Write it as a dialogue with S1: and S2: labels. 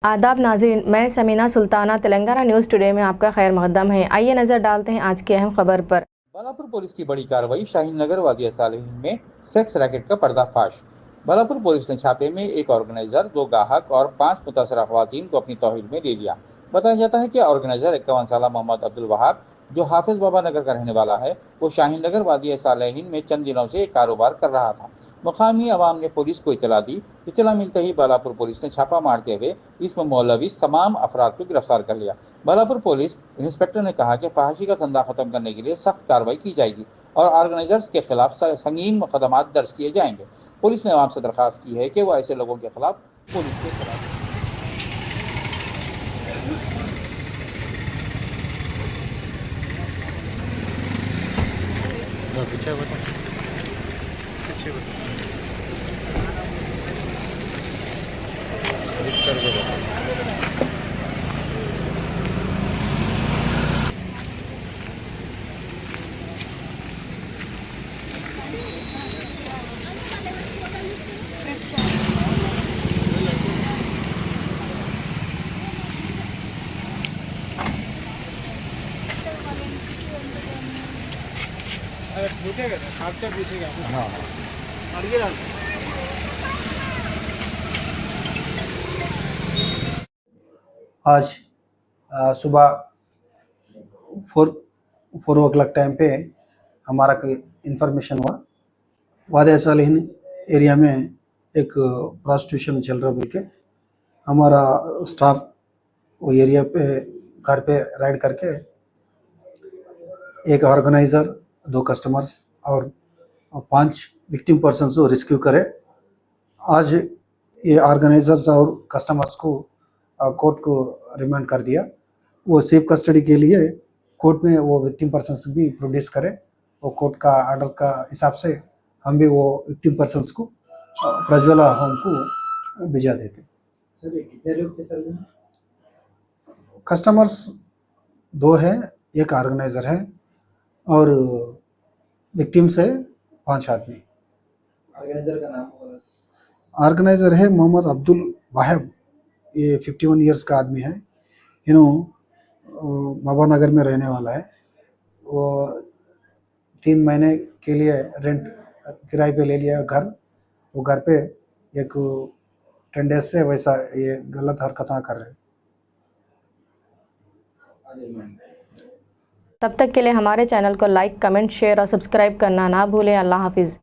S1: आदाब नाज़रीन, मैं समीना सुल्ताना तेलंगाना न्यूज़ टुडे में आपका खैर मक़दम है। आइए नज़र डालते हैं आज की अहम खबर पर।
S2: बालापुर पुलिस की बड़ी कार्रवाई, शाहीन नगर वादिया सालेहीन में सेक्स रैकेट का पर्दाफाश। बालापुर पुलिस ने छापे में एक ऑर्गेनाइजर, 2 गाहक और 5 मुतासरा खवातीन को अपनी तौहील में ले लिया। बताया जाता है कि ऑर्गेनाइजर 51 साल मोहम्मद अब्दुल वहाब, जो हाफिज बाबा नगर का रहने वाला है, वो शाहीन नगर वादिया सालेहीन में चंद दिनों से एक कारोबार कर रहा था। मुकामी अवाम ने पुलिस को इतला दी। इतला मिलते ही बालापुर पुलिस ने छापा मारते हुए इसमें मुलविस तमाम अफराद को गिरफ्तार कर लिया। बालापुर पुलिस इंस्पेक्टर ने कहा कि फहाशी का धंधा खत्म करने के लिए सख्त कार्रवाई की जाएगी और ऑर्गेनाइजर्स के खिलाफ संगीन मुकदमा दर्ज किए जाएंगे। पुलिस ने आवाम से दरखास्त की है कि वो ऐसे लोगों के खिलाफ पुलिस के खिलाफ
S3: पूछेगा साहब से पूछेगा।
S2: हाँ
S3: आज सुबह 4 4 o'clock टाइम पे हमारा कोई इन्फॉर्मेशन हुआ, वादिया सालेहीन एरिया में एक प्रोस्टिट्यूशन चल रहा बोल के हमारा स्टाफ वो एरिया पे घर पे राइड करके एक ऑर्गेनाइजर, 2 कस्टमर्स और 5 विक्टिम पर्सन्स को रेस्क्यू करे। आज ये ऑर्गेनाइजर्स और कस्टमर्स को कोर्ट को रिमांड कर दिया। वो सेफ कस्टडी के लिए कोर्ट में वो विक्टिम पर्सन्स भी प्रोड्यूस करे। वो कोर्ट का ऑर्डर का हिसाब से हम भी वो विक्टिम पर्सन्स को प्रज्वला होम को भिजा देते। सर ये कितने लोग थे सर? कस्टमर्स 2 है, एक ऑर्गेनाइजर है और विक्टिम्स है 5 आदमी। ऑर्गेनाइजर का नाम? ऑर्गेनाइजर है मोहम्मद अब्दुल वहाब, ये 51 ईयर्स का आदमी है। बाबा नगर में रहने वाला है। वो 3 महीने के लिए रेंट किराए पे ले लिया घर। वो घर पे एक 10 डेज से वैसा ये गलत हरकतें कर रहे।
S1: तब तक के लिए हमारे चैनल को लाइक, कमेंट, शेयर और सब्सक्राइब करना ना भूलें। अल्लाह हाफिज़।